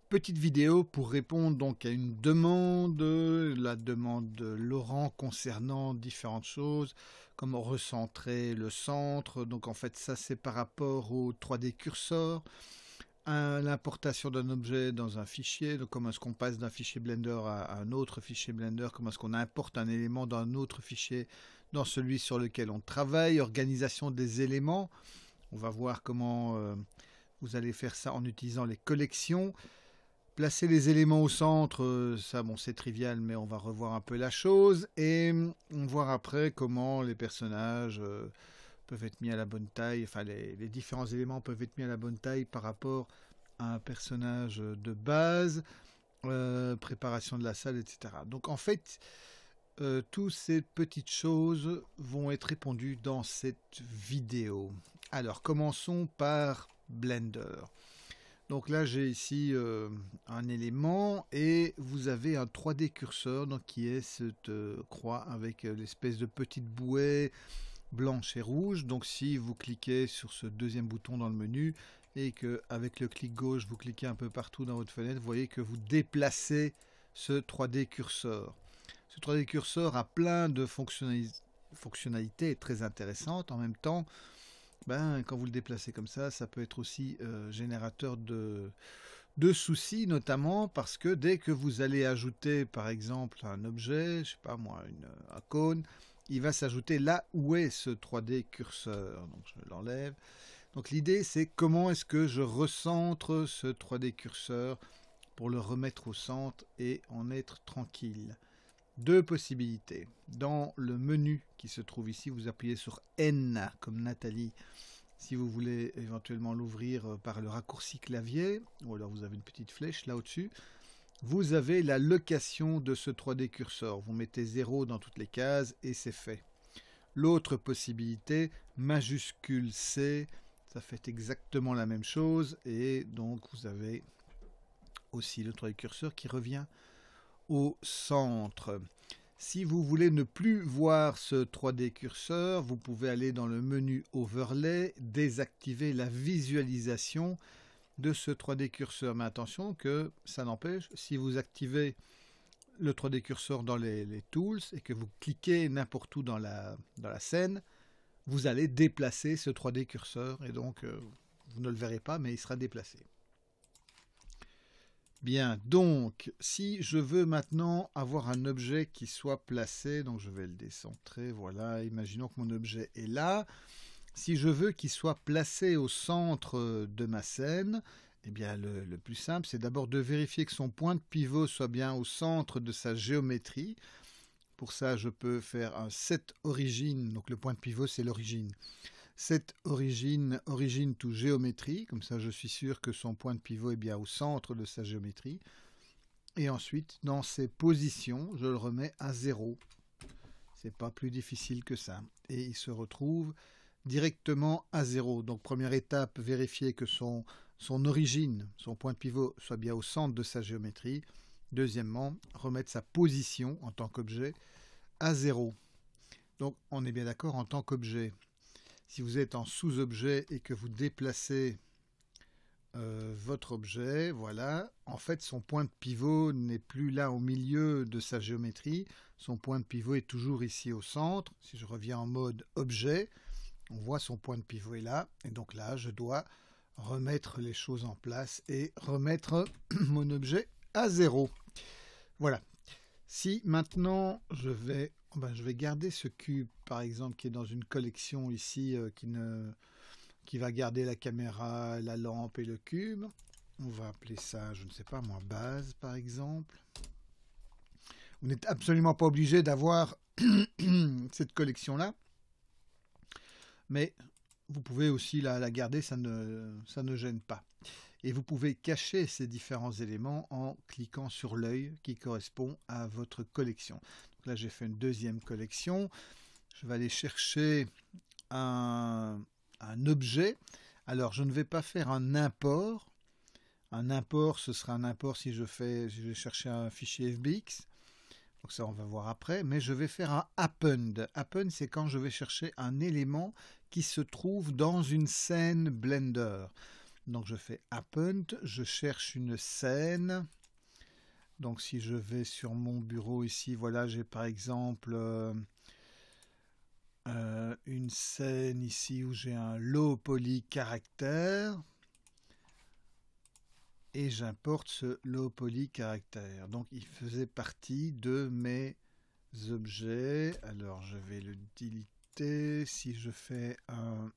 petite vidéo pour répondre donc à une demande, la demande de Laurent concernant différentes choses, comment recentrer le centre. Donc en fait ça c'est par rapport au 3D cursor, à l'importation d'un objet dans un fichier, donc comment est-ce qu'on passe d'un fichier Blender à un autre fichier Blender, comment est-ce qu'on importe un élément d'un autre fichier dans celui sur lequel on travaille, organisation des éléments. On va voir comment vous allez faire ça en utilisant les collections. Placer les éléments au centre, ça bon c'est trivial, mais on va revoir un peu la chose et on va voir après comment les personnages peuvent être mis à la bonne taille, enfin les différents éléments peuvent être mis à la bonne taille par rapport à un personnage de base, préparation de la salle, etc. Donc en fait, toutes ces petites choses vont être répondues dans cette vidéo. Alors commençons par Blender. Donc là j'ai ici un élément et vous avez un 3D curseur donc, qui est cette croix avec l'espèce de petite bouée blanche et rouge. Donc si vous cliquez sur ce deuxième bouton dans le menu et que avec le clic gauche vous cliquez un peu partout dans votre fenêtre, vous voyez que vous déplacez ce 3D curseur. Ce 3D curseur a plein de fonctionnalités très intéressantes. En même temps, quand vous le déplacez comme ça peut être aussi générateur de soucis, notamment parce que dès que vous allez ajouter par exemple un objet, je sais pas moi, un cône, il va s'ajouter là où est ce 3D curseur. Donc je l'enlève. Donc l'idée c'est comment est-ce que je recentre ce 3D curseur pour le remettre au centre et en être tranquille. Deux possibilités. Dans le menu qui se trouve ici, vous appuyez sur N comme Nathalie si vous voulez éventuellement l'ouvrir par le raccourci clavier, ou alors vous avez une petite flèche là au-dessus. Vous avez la location de ce 3D curseur. Vous mettez 0 dans toutes les cases et c'est fait. L'autre possibilité, majuscule C, ça fait exactement la même chose et donc vous avez aussi le 3D curseur qui revient au centre. Si vous voulez ne plus voir ce 3D curseur, vous pouvez aller dans le menu Overlay, désactiver la visualisation de ce 3D curseur. Mais attention que ça n'empêche, si vous activez le 3D curseur dans les Tools et que vous cliquez n'importe où dans la scène, vous allez déplacer ce 3D curseur et donc vous ne le verrez pas, mais il sera déplacé. Bien, donc, si je veux maintenant avoir un objet qui soit placé, donc je vais le décentrer, voilà, imaginons que mon objet est là. Si je veux qu'il soit placé au centre de ma scène, eh bien, le plus simple, c'est d'abord de vérifier que son point de pivot soit bien au centre de sa géométrie. Pour ça, je peux faire un set origin, donc le point de pivot, c'est l'origine. Set origin to géométrie, comme ça je suis sûr que son point de pivot est bien au centre de sa géométrie. Et ensuite, dans ses positions, je le remets à 0. C'est pas plus difficile que ça. Et il se retrouve directement à 0. Donc première étape, vérifier que son origine, son point de pivot, soit bien au centre de sa géométrie. Deuxièmement, remettre sa position en tant qu'objet à 0. Donc on est bien d'accord en tant qu'objet. Si vous êtes en sous-objet et que vous déplacez votre objet, voilà, en fait son point de pivot n'est plus là au milieu de sa géométrie, son point de pivot est toujours ici au centre. Si je reviens en mode objet, on voit son point de pivot est là, et donc là je dois remettre les choses en place et remettre mon objet à 0. Voilà. Si maintenant je vais garder ce cube par exemple qui est dans une collection ici qui va garder la caméra, la lampe et le cube. On va appeler ça, je ne sais pas moi, base par exemple. Vous n'êtes absolument pas obligé d'avoir cette collection là. Mais vous pouvez aussi la garder, ça ne gêne pas. Et vous pouvez cacher ces différents éléments en cliquant sur l'œil qui correspond à votre collection. Donc là, j'ai fait une deuxième collection. Je vais aller chercher un objet. Alors, je ne vais pas faire un import. Un import, ce sera un import si je vais chercher un fichier FBX. Donc ça, on va voir après. Mais je vais faire un append. Append, c'est quand je vais chercher un élément qui se trouve dans une scène Blender. Donc je fais Append, je cherche une scène. Donc si je vais sur mon bureau ici, voilà, j'ai par exemple une scène ici où j'ai un low poly caractère. Et j'importe ce low poly caractère. Donc il faisait partie de mes objets. Alors je vais le déliter. Si je fais un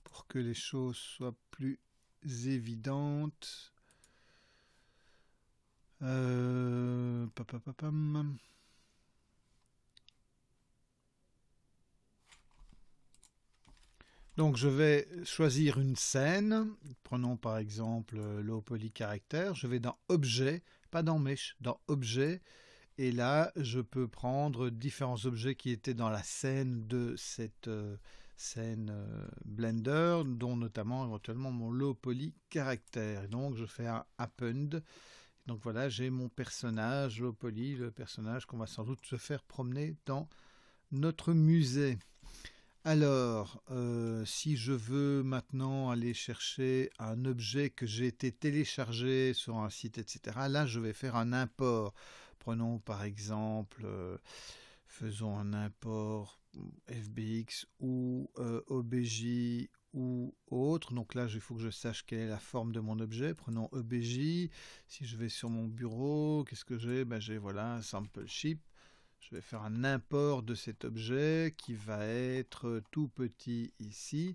pour que les choses soient plus évidentes. Papapapam. Donc je vais choisir une scène. Prenons par exemple low poly caractère. Je vais dans Objet, pas dans Mesh, dans Objet. Et là, je peux prendre différents objets qui étaient dans la scène de cette scène Blender, dont notamment éventuellement mon low poly caractère. Et donc je fais un Append. Donc voilà, j'ai mon personnage low poly, le personnage qu'on va sans doute se faire promener dans notre musée. Alors, si je veux maintenant aller chercher un objet que j'ai été téléchargé sur un site, etc., là, je vais faire un import. Prenons par exemple, faisons un import FBX ou OBJ ou autre. Donc là, il faut que je sache quelle est la forme de mon objet. Prenons OBJ. Si je vais sur mon bureau, qu'est-ce que j'ai? Ben, j'ai voilà, sample ship. Je vais faire un import de cet objet qui va être tout petit ici.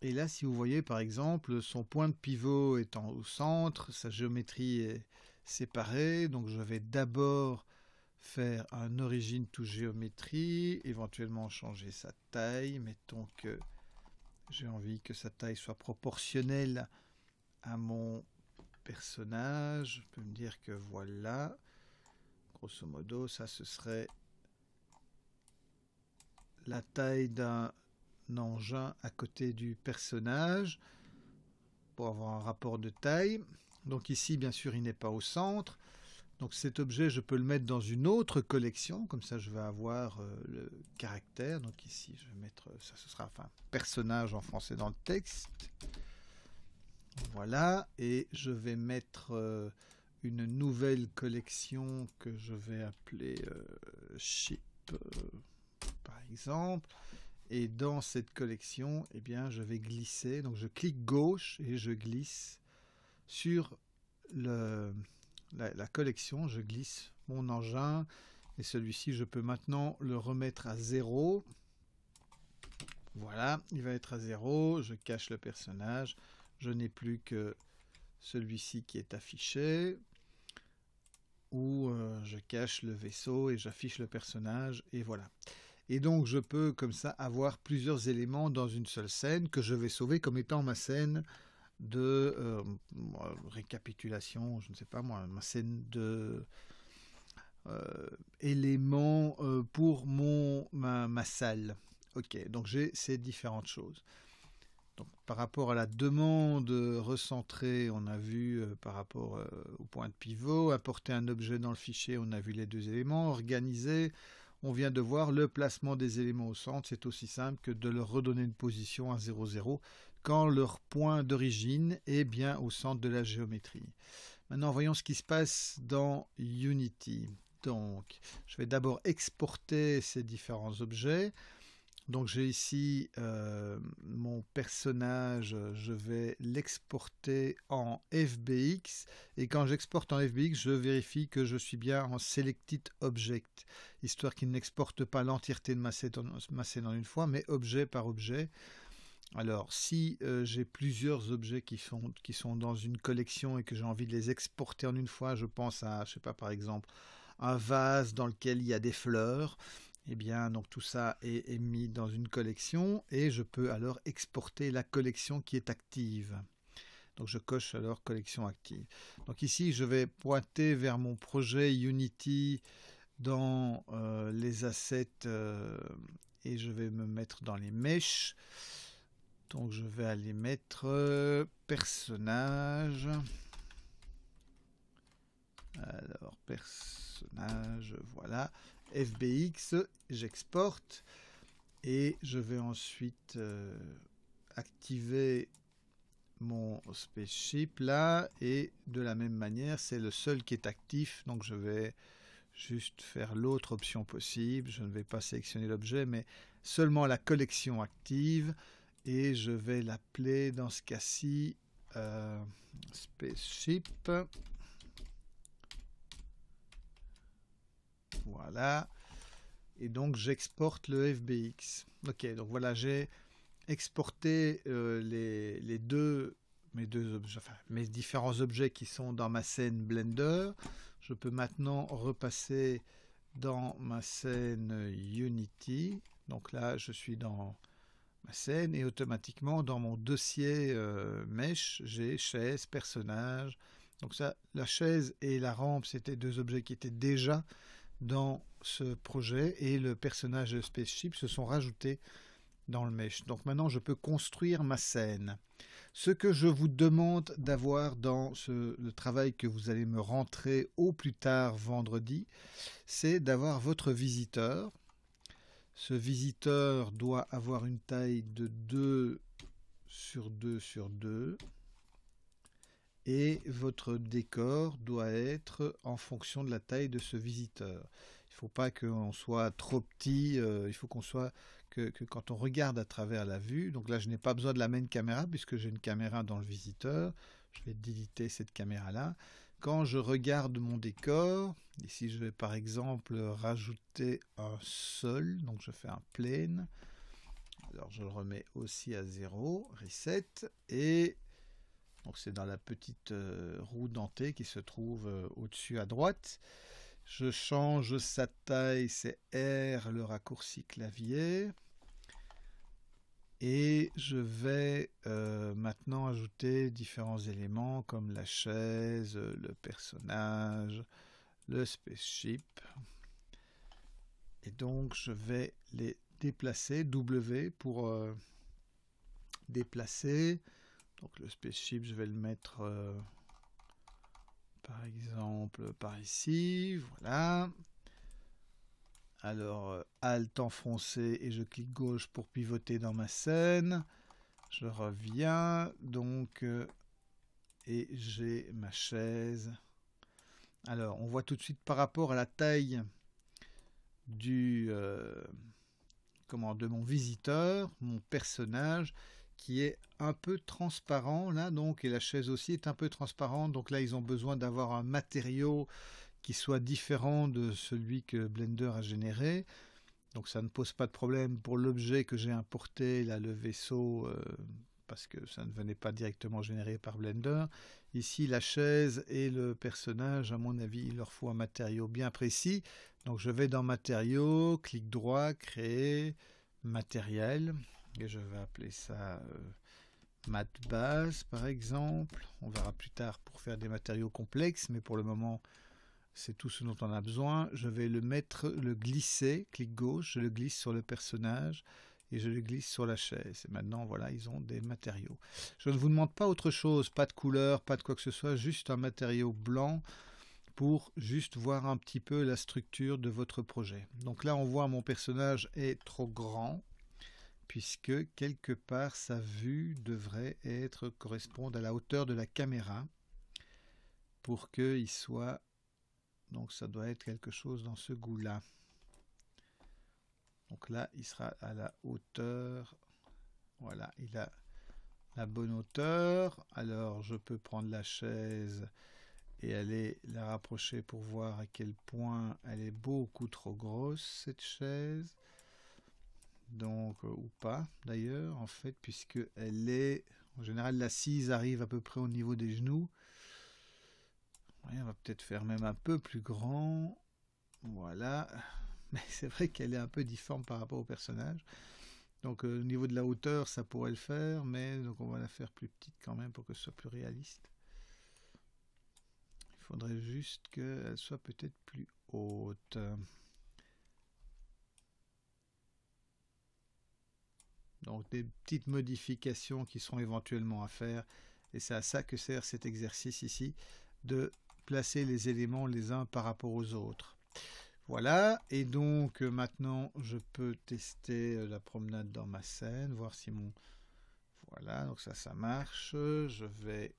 Et là, si vous voyez par exemple, son point de pivot étant au centre, sa géométrie est séparée. Donc je vais d'abord faire un origin to géométrie, éventuellement changer sa taille. Mettons que j'ai envie que sa taille soit proportionnelle à mon personnage. Je peux me dire que voilà. Grosso modo, ça ce serait la taille d'un engin à côté du personnage pour avoir un rapport de taille. Donc ici, bien sûr, il n'est pas au centre. Donc cet objet, je peux le mettre dans une autre collection. Comme ça, je vais avoir le caractère. Donc ici, je vais mettre, ça ce sera enfin personnage en français dans le texte. Voilà. Et je vais mettre une nouvelle collection que je vais appeler Ship, par exemple. Et dans cette collection, eh bien, je vais glisser. Donc je clique gauche et je glisse sur la collection. Je glisse mon engin. Et celui-ci, je peux maintenant le remettre à 0. Voilà, il va être à 0. Je cache le personnage. Je n'ai plus que celui-ci qui est affiché. Ou je cache le vaisseau et j'affiche le personnage. Et voilà. Et donc je peux comme ça avoir plusieurs éléments dans une seule scène que je vais sauver comme étant ma scène de récapitulation, je ne sais pas moi, ma scène de éléments pour ma salle. Ok, donc j'ai ces différentes choses. Donc, par rapport à la demande recentrée, on a vu par rapport au point de pivot, apporter un objet dans le fichier, on a vu les deux éléments, organiser. On vient de voir le placement des éléments au centre, c'est aussi simple que de leur redonner une position à 0, 0 quand leur point d'origine est bien au centre de la géométrie. Maintenant, voyons ce qui se passe dans Unity. Donc, je vais d'abord exporter ces différents objets. Donc, j'ai ici mon personnage, je vais l'exporter en FBX. Et quand j'exporte en FBX, je vérifie que je suis bien en Selected Object, histoire qu'il n'exporte pas l'entièreté de ma scène en une fois, mais objet par objet. Alors, si j'ai plusieurs objets qui sont dans une collection et que j'ai envie de les exporter en une fois, je pense à, je sais pas, par exemple, un vase dans lequel il y a des fleurs. Eh bien, donc tout ça est mis dans une collection et je peux alors exporter la collection qui est active. Donc je coche alors collection active. Donc ici, je vais pointer vers mon projet Unity dans les assets et je vais me mettre dans les mèches. Donc je vais aller mettre personnage. Alors personnage, voilà. FBX, j'exporte et je vais ensuite activer mon spaceship là, et de la même manière, c'est le seul qui est actif, donc je vais juste faire l'autre option possible. Je ne vais pas sélectionner l'objet, mais seulement la collection active, et je vais l'appeler dans ce cas-ci spaceship. Voilà. Et donc j'exporte le FBX. Ok, donc voilà, j'ai exporté mes différents objets qui sont dans ma scène Blender. Je peux maintenant repasser dans ma scène Unity. Donc là, je suis dans ma scène et automatiquement dans mon dossier Mesh, j'ai chaise, personnage. Donc ça, la chaise et la rampe, c'était deux objets qui étaient déjà dans ce projet, et le personnage de Spaceship se sont rajoutés dans le mesh. Donc maintenant je peux construire ma scène. Ce que je vous demande d'avoir dans le travail que vous allez me rentrer au plus tard vendredi, c'est d'avoir votre visiteur. Ce visiteur doit avoir une taille de 2 sur 2 sur 2. Et votre décor doit être en fonction de la taille de ce visiteur. Il ne faut pas qu'on soit trop petit, il faut qu'on soit que quand on regarde à travers la vue, donc là je n'ai pas besoin de la main caméra puisque j'ai une caméra dans le visiteur, je vais déliter cette caméra là. Quand je regarde mon décor, ici je vais par exemple rajouter un sol, donc je fais un plane, alors je le remets aussi à 0, reset, et donc c'est dans la petite roue dentée qui se trouve au-dessus à droite. Je change sa taille, c'est R le raccourci clavier. Et je vais maintenant ajouter différents éléments comme la chaise, le personnage, le spaceship. Et donc je vais les déplacer, W pour déplacer. Donc le spaceship, je vais le mettre par exemple par ici, voilà. Alors Alt enfoncé et je clique gauche pour pivoter dans ma scène. Je reviens donc et j'ai ma chaise. Alors on voit tout de suite par rapport à la taille de mon visiteur, mon personnage, qui est un peu transparent là, donc, et la chaise aussi est un peu transparente, donc là ils ont besoin d'avoir un matériau qui soit différent de celui que Blender a généré, donc ça ne pose pas de problème pour l'objet que j'ai importé, là le vaisseau, parce que ça ne venait pas directement généré par Blender. Ici la chaise et le personnage, à mon avis il leur faut un matériau bien précis, donc je vais dans matériaux, clic droit, créer, matériel, et je vais appeler ça mat base par exemple. On verra plus tard pour faire des matériaux complexes, mais pour le moment c'est tout ce dont on a besoin. Je vais le glisser, clic gauche, je le glisse sur le personnage et je le glisse sur la chaise. Et maintenant voilà, ils ont des matériaux. Je ne vous demande pas autre chose, pas de couleur, pas de quoi que ce soit, juste un matériau blanc pour juste voir un petit peu la structure de votre projet. Donc là on voit mon personnage est trop grand, puisque quelque part sa vue devrait correspondre à la hauteur de la caméra pour qu'il soit, donc ça doit être quelque chose dans ce goût là. Donc là il sera à la hauteur, voilà, il a la bonne hauteur. Alors je peux prendre la chaise et aller la rapprocher pour voir à quel point elle est beaucoup trop grosse cette chaise. Donc ou pas d'ailleurs en fait, puisque elle est en général, l'assise arrive à peu près au niveau des genoux. Ouais, on va peut-être faire même un peu plus grand, voilà, mais c'est vrai qu'elle est un peu difforme par rapport au personnage, donc au niveau de la hauteur ça pourrait le faire, mais donc on va la faire plus petite quand même pour que ce soit plus réaliste. Il faudrait juste qu'elle soit peut-être plus haute. Donc des petites modifications qui seront éventuellement à faire, et c'est à ça que sert cet exercice ici, de placer les éléments les uns par rapport aux autres. Voilà, et donc maintenant je peux tester la promenade dans ma scène, voir si mon... Voilà, donc ça marche. Je vais...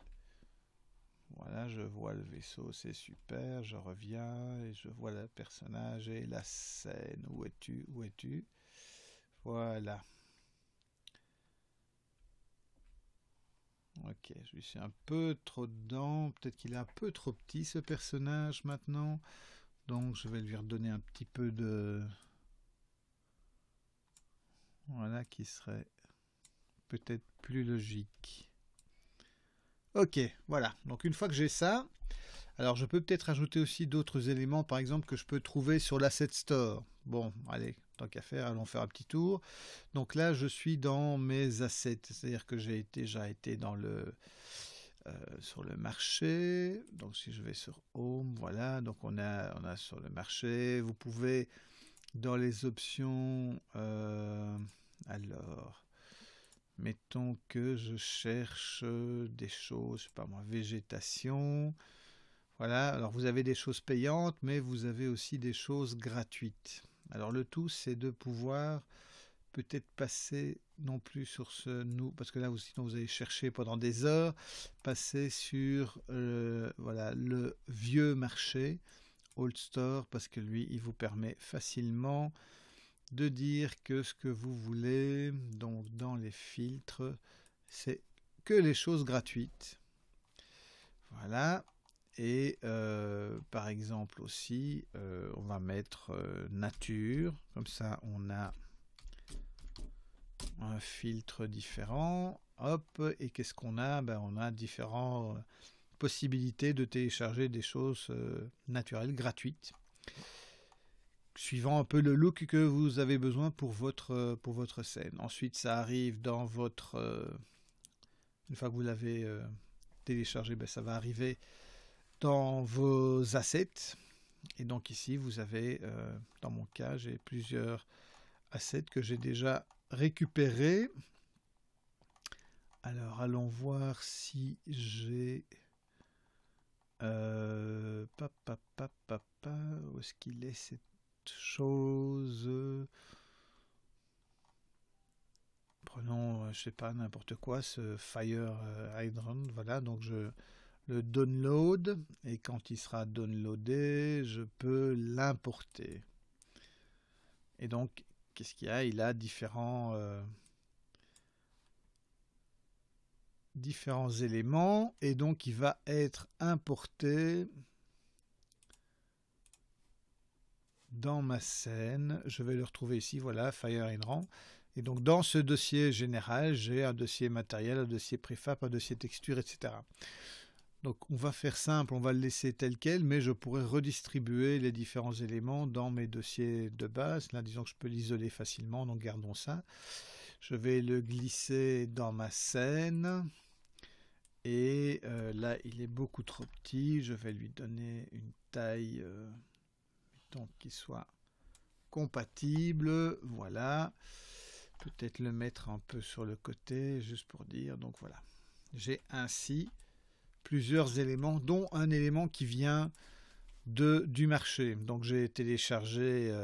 Voilà, je vois le vaisseau, c'est super. Je reviens et je vois le personnage et la scène. Où es-tu? Où es-tu? Voilà. Ok, je suis un peu trop dedans. Peut-être qu'il est un peu trop petit ce personnage maintenant. Donc je vais lui redonner un petit peu de... Voilà, qui serait peut-être plus logique. Ok, voilà. Donc une fois que j'ai ça, alors je peux peut-être ajouter aussi d'autres éléments, par exemple, que je peux trouver sur l'Asset Store. Bon, allez, tant qu'à faire, allons faire un petit tour. Donc là, je suis dans mes assets, c'est-à-dire que j'ai déjà été dans sur le marché. Donc si je vais sur Home, voilà, donc on a sur le marché. Vous pouvez, dans les options, alors... Mettons que je cherche des choses, je sais pas moi, végétation. Voilà, alors vous avez des choses payantes, mais vous avez aussi des choses gratuites. Alors le tout, c'est de pouvoir peut-être passer non plus sur ce nous, parce que là, sinon vous allez chercher pendant des heures, passer sur voilà, le vieux marché, Old Store, parce que lui, il vous permet facilement de dire que ce que vous voulez, donc dans les filtres, c'est que les choses gratuites. Voilà. Et par exemple aussi, on va mettre nature, comme ça on a un filtre différent. Hop, et qu'est-ce qu'on a? Ben, on a différentes possibilités de télécharger des choses naturelles, gratuites, suivant un peu le look que vous avez besoin pour votre scène. Ensuite, ça arrive dans votre... une fois que vous l'avez téléchargé, ben, ça va arriver dans vos assets. Et donc ici, vous avez, dans mon cas, j'ai plusieurs assets que j'ai déjà récupérés. Alors, allons voir si j'ai... où est-ce qu'il est cette chose? Prenons, je sais pas, n'importe quoi, ce Fire Hydrant. Voilà, donc je le download et quand il sera downloadé, je peux l'importer. Et donc, qu'est-ce qu'il y a? Il a différents éléments et donc il va être importé dans ma scène. Je vais le retrouver ici, voilà, Fire Hydrant. Et donc dans ce dossier général, j'ai un dossier matériel, un dossier préfab, un dossier texture, etc. Donc on va faire simple, on va le laisser tel quel, mais je pourrais redistribuer les différents éléments dans mes dossiers de base. Là, disons que je peux l'isoler facilement, donc gardons ça. Je vais le glisser dans ma scène. Et là, il est beaucoup trop petit. Je vais lui donner une taille donc qui soit compatible. Voilà. Peut-être le mettre un peu sur le côté, juste pour dire. Donc voilà. J'ai ainsi plusieurs éléments, dont un élément qui vient du marché. Donc j'ai téléchargé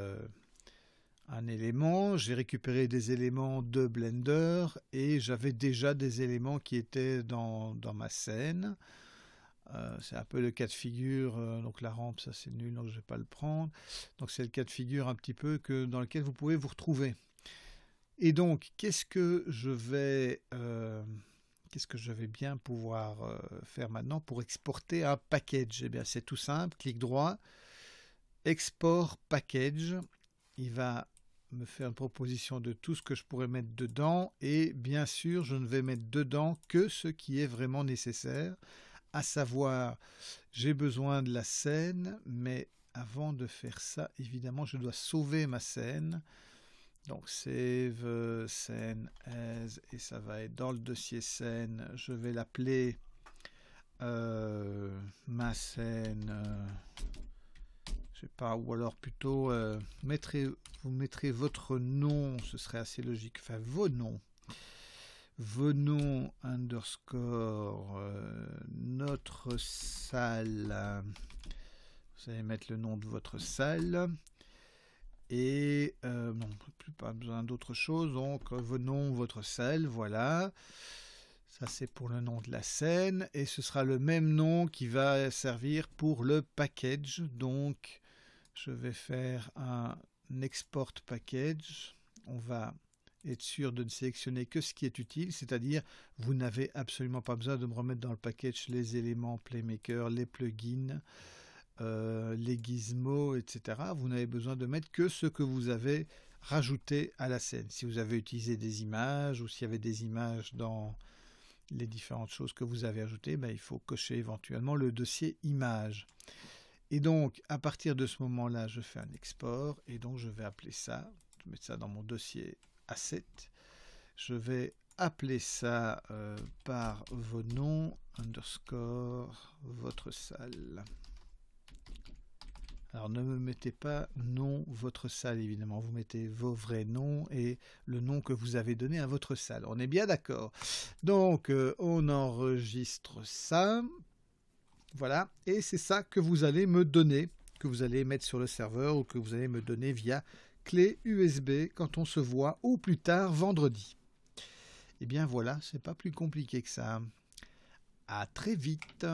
un élément, j'ai récupéré des éléments de Blender et j'avais déjà des éléments qui étaient dans ma scène. C'est un peu le cas de figure, donc la rampe ça c'est nul donc je ne vais pas le prendre. Donc c'est le cas de figure un petit peu dans lequel vous pouvez vous retrouver. Et donc qu'est-ce que je vais bien pouvoir faire maintenant pour exporter un package? Eh bien c'est tout simple, clic droit, export package. Il va me faire une proposition de tout ce que je pourrais mettre dedans et bien sûr je ne vais mettre dedans que ce qui est vraiment nécessaire, à savoir j'ai besoin de la scène, mais avant de faire ça évidemment je dois sauver ma scène. Donc save scène as et ça va être dans le dossier scène. Je vais l'appeler ma scène, je sais pas, ou alors plutôt vous mettrez votre nom, ce serait assez logique, enfin vos noms underscore notre salle. Vous allez mettre le nom de votre salle Et non, plus pas besoin d'autre chose. Donc vos noms, votre salle, voilà. Ça c'est pour le nom de la scène. Et ce sera le même nom qui va servir pour le package. Donc je vais faire un export package. On va être sûr de ne sélectionner que ce qui est utile, c'est-à-dire vous n'avez absolument pas besoin de me remettre dans le package les éléments Playmaker, les plugins, les gizmos, etc. Vous n'avez besoin de mettre que ce que vous avez rajouté à la scène. Si vous avez utilisé des images ou s'il y avait des images dans les différentes choses que vous avez ajoutées, ben, il faut cocher éventuellement le dossier images. Et donc, à partir de ce moment-là, je fais un export et donc je vais appeler ça, je vais mettre ça dans mon dossier asset. Je vais appeler ça par vos noms, underscore, votre salle. Alors ne me mettez pas nom, votre salle, évidemment. Vous mettez vos vrais noms et le nom que vous avez donné à votre salle. On est bien d'accord. Donc, on enregistre ça. Voilà. Et c'est ça que vous allez me donner, que vous allez mettre sur le serveur ou que vous allez me donner via clé USB quand on se voit au plus tard vendredi. Et bien voilà, c'est pas plus compliqué que ça. À très vite.